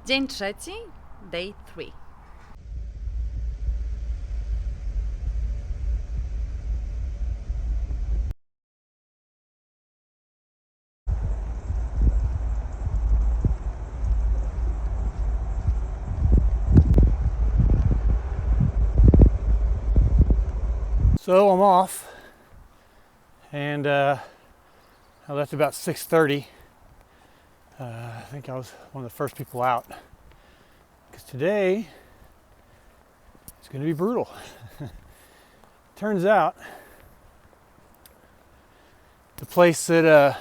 Dzień trzeci, day 3. So I'm off, and I left about 6:30. I think I was one of the first people out, because today it's going to be brutal. Turns out the place that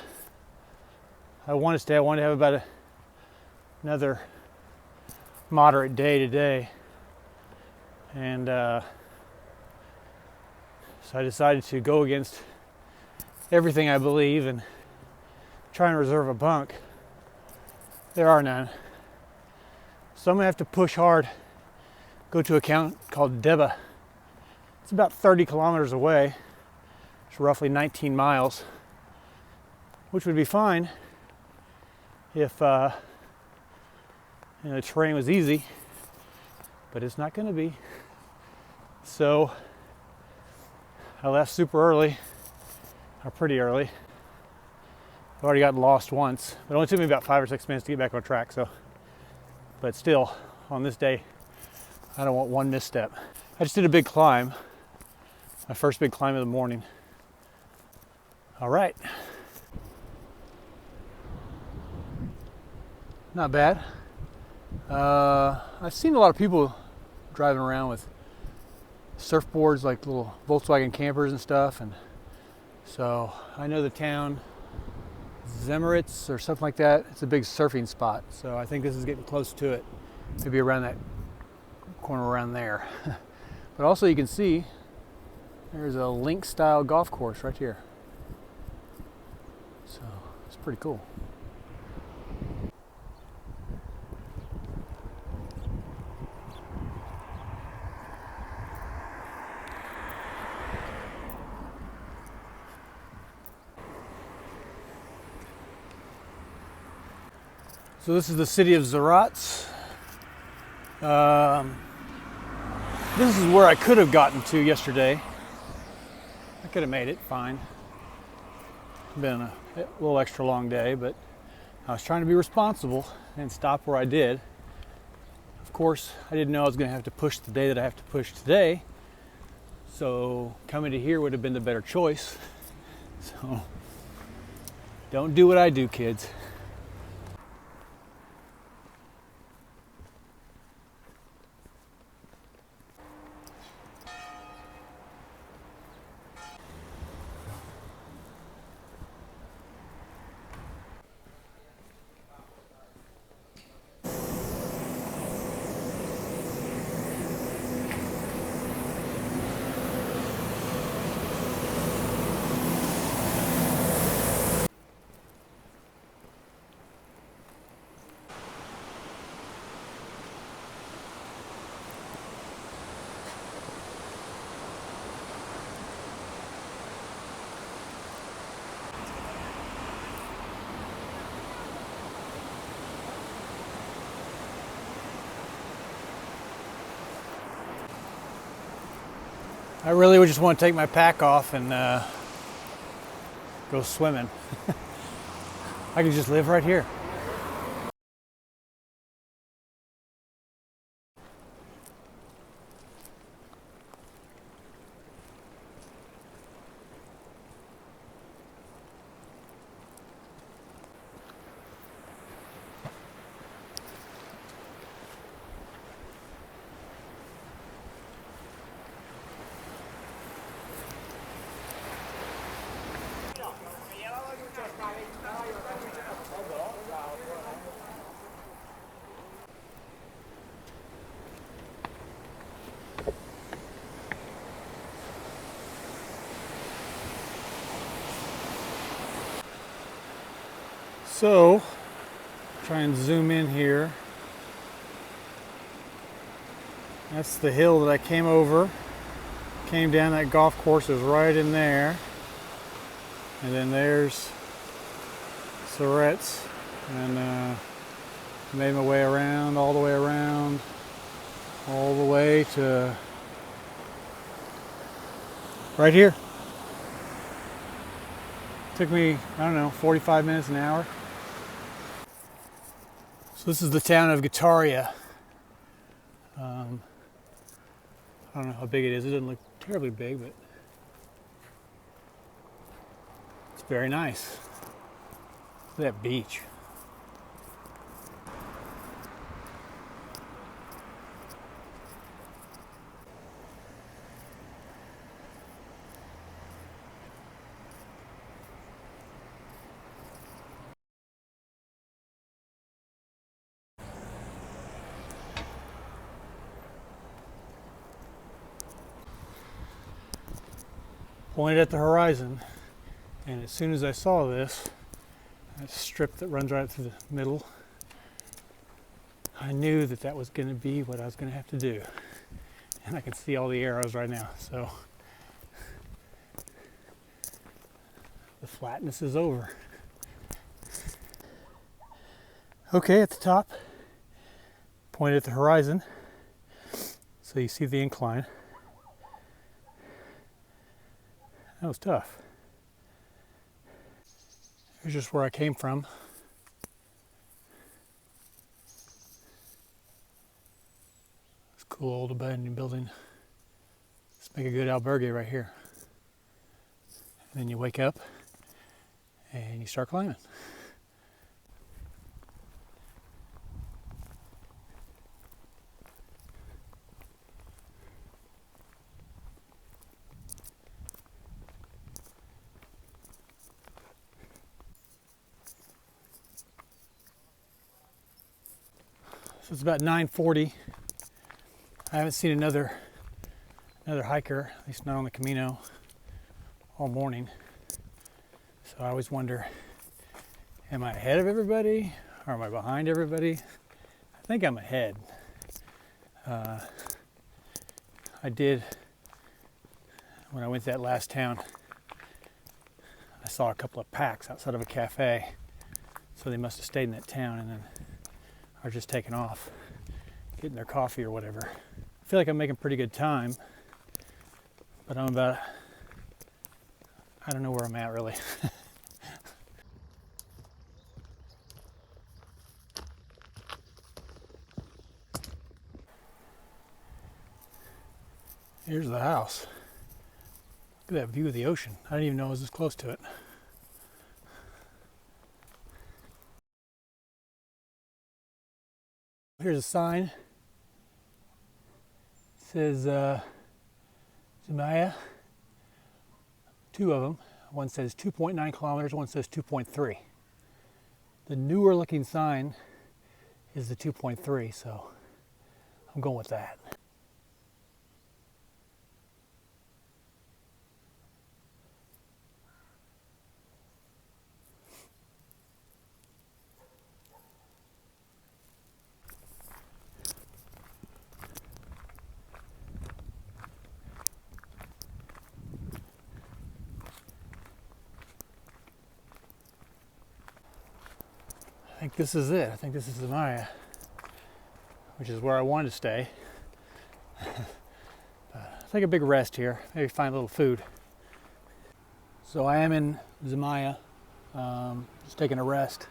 I want to stay, I want to have about another moderate day today, and so I decided to go against everything I believe and try and reserve a bunk. There are none. So I'm gonna have to push hard, go to a town called Deba. It's about 30 kilometers away. It's roughly 19 miles, which would be fine if the terrain was easy, but it's not gonna be. So I left super early, or pretty early. I've already gotten lost once. It only took me about 5 or 6 minutes to get back on track, so. But still, on this day, I don't want one misstep. I just did a big climb, my first big climb of the morning. All right. Not bad. I've seen a lot of people driving around with surfboards, like little Volkswagen campers and stuff, and so I know the town Zemritz or something like that. It's a big surfing spot, so I think this is getting close to it, maybe around that corner around there. But also you can see there's a link style golf course right here, so it's pretty cool. So this is the city of Zeratz. This is where I could have gotten to yesterday. I could have made it fine. Been a little extra long day, but I was trying to be responsible and stop where I did. Of course, I didn't know I was going to have to push the day that I have to push today. So coming to here would have been the better choice. So don't do what I do, kids. I really would just want to take my pack off and go swimming. I could just live right here. So, try and zoom in here. That's the hill that I came over. Came down, that golf course is right in there. And then there's Zeratz. And Made my way around, all the way around, all the way to right here. Took me, I don't know, 45 minutes, an hour. So this is the town of Guitarria. I don't know how big it is. It doesn't look terribly big, but it's very nice. Look at that beach. Pointed at the horizon, and as soon as I saw this, that strip that runs right through the middle, I knew that that was going to be what I was going to have to do. And I can see all the arrows right now, so the flatness is over. Okay, at the top, pointed at the horizon, so you see the incline. That was tough. Here's just where I came from. It's a cool old abandoned building. Let's make a good albergue right here. And then you wake up and you start climbing. So it's about 9:40. I haven't seen another hiker, at least not on the Camino, all morning. So I always wonder, am I ahead of everybody or am I behind everybody? I think I'm ahead. I did, when I went to that last town, I saw a couple of packs outside of a cafe. So they must have stayed in that town and then are just taking off, getting their coffee or whatever. I feel like I'm making pretty good time, but I'm about, I don't know where I'm at really. Here's the house. Look at that view of the ocean. I didn't even know I was this close to it. Here's a sign. It says Zumaya. Two of them. One says 2.9 kilometers, one says 2.3. The newer looking sign is the 2.3, so I'm going with that. I think this is it. I think this is the Maya, which is where I wanted to stay. I'll take a big rest here, maybe find a little food. So I am in Zamaya, just taking a rest.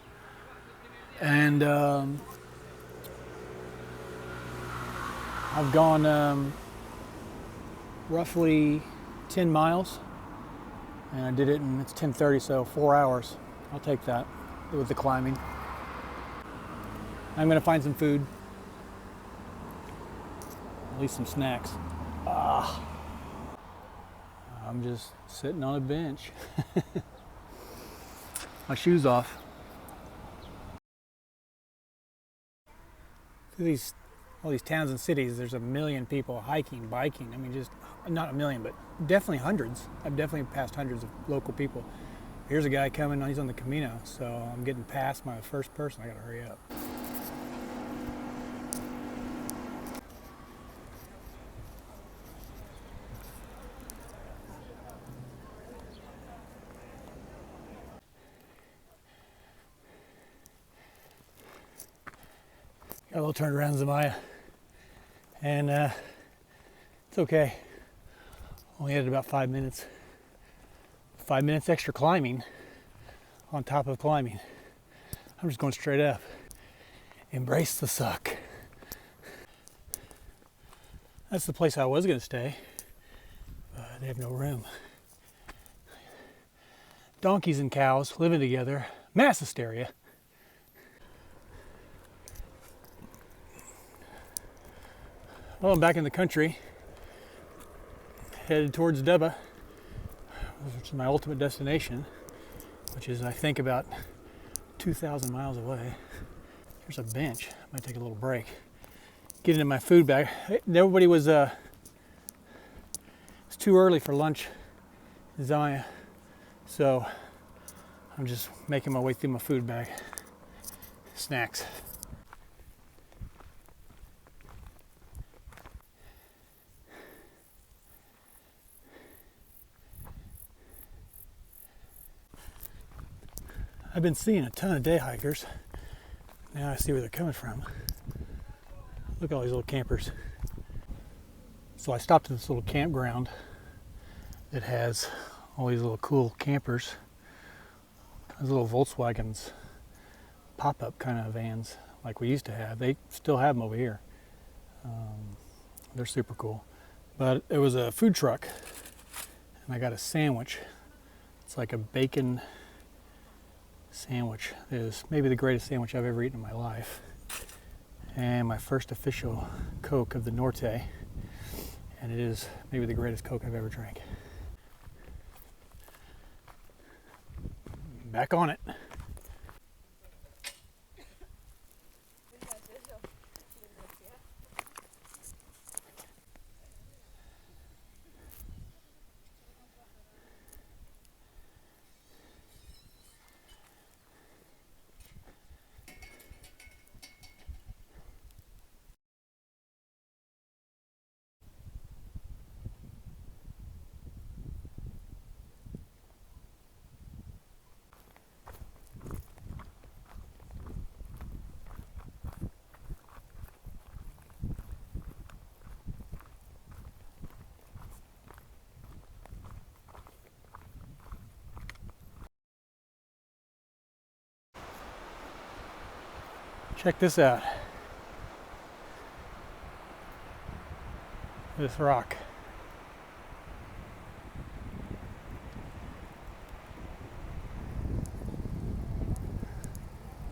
And I've gone roughly 10 miles, and I did it in, it's 10:30, so 4 hours. I'll take that with the climbing. I'm gonna find some food, at least some snacks. I'm just sitting on a bench. My shoes off. Through all these towns and cities, there's a million people hiking, biking. I mean, just not a million, but definitely hundreds. I've definitely passed hundreds of local people. Here's a guy coming, he's on the Camino, so I'm getting past my first person. I gotta hurry up. Got a little turned around Zamaya, and it's okay. Only had about 5 minutes. 5 minutes extra climbing on top of climbing. I'm just going straight up. Embrace the suck. That's the place I was going to stay, but they have no room. Donkeys and cows living together, mass hysteria. Well, I'm back in the country, headed towards Deba, which is my ultimate destination, which is, I think, about 2,000 miles away. Here's a bench. I might take a little break. Get into my food bag. Everybody was, it's too early for lunch in Zaya, so I'm just making my way through my food bag. Snacks. I've been seeing a ton of day hikers. Now I see where they're coming from. Look at all these little campers. So I stopped at this little campground that has all these little cool campers. Those little Volkswagens, pop-up kind of vans like we used to have. They still have them over here. They're super cool. But it was a food truck, and I got a sandwich. It's like a bacon sandwich. It is maybe the greatest sandwich I've ever eaten in my life. And my first official Coke of the Norte. And it is maybe the greatest Coke I've ever drank. Back on it. Check this out. This rock.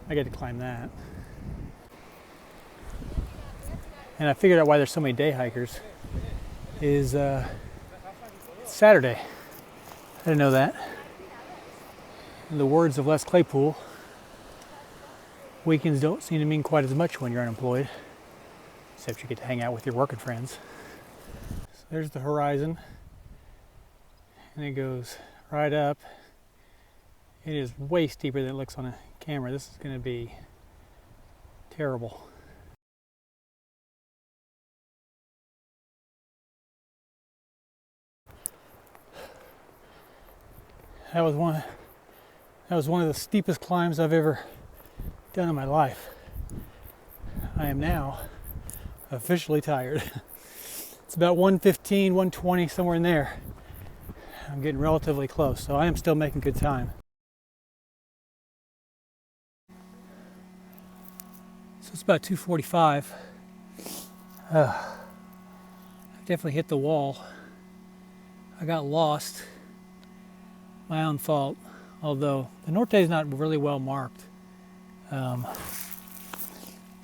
I get to climb that. And I figured out why there's so many day hikers. Is it's Saturday. I didn't know that. In the words of Les Claypool, weekends don't seem to mean quite as much when you're unemployed, except you get to hang out with your working friends. So there's the horizon, and it goes right up. It is way steeper than it looks on a camera. This is going to be terrible. That was one of the steepest climbs I've ever done in my life. I am now officially tired. It's about 115, 120, somewhere in there. I'm getting relatively close, so I am still making good time. So it's about 2:45. I definitely hit the wall. I got lost. My own fault, although the Norte is not really well marked.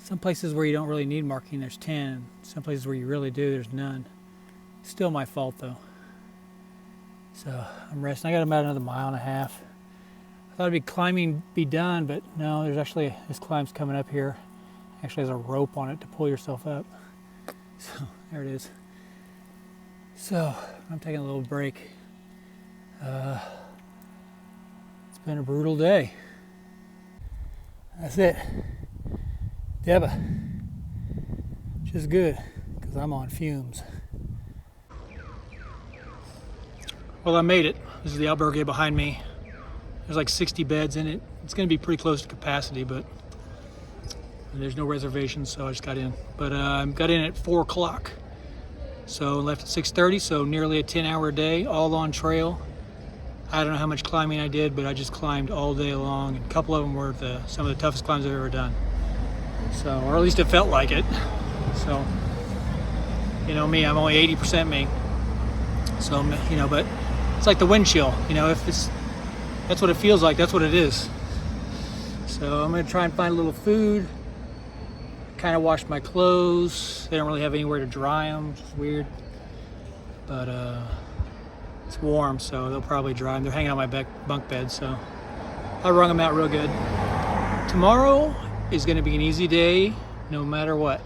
Some places where you don't really need marking, there's 10. Some places where you really do, there's none. Still my fault though. So I'm resting. I got about another mile and a half. I thought climbing be done, but no, there's actually, this climb's coming up here. Actually has a rope on it to pull yourself up. So there it is. So I'm taking a little break. It's been a brutal day. That's it. Deba. Which is good, because I'm on fumes. Well, I made it. This is the albergue behind me. There's like 60 beds in it. It's going to be pretty close to capacity, but And there's no reservations, so I just got in. But I got in at 4 o'clock. So left at 6:30, so nearly a 10-hour day, all on trail. I don't know how much climbing I did, but I just climbed all day long. And a couple of them were some of the toughest climbs I've ever done. So, or at least it felt like it. So, you know me, I'm only 80% me. So, you know, but it's like the wind chill. You know, that's what it feels like, that's what it is. So I'm gonna try and find a little food. Kind of wash my clothes. They don't really have anywhere to dry them, which is weird. But it's warm, so they'll probably dry them. They're hanging on my bunk bed, so I wrung them out real good. Tomorrow is gonna be an easy day, no matter what.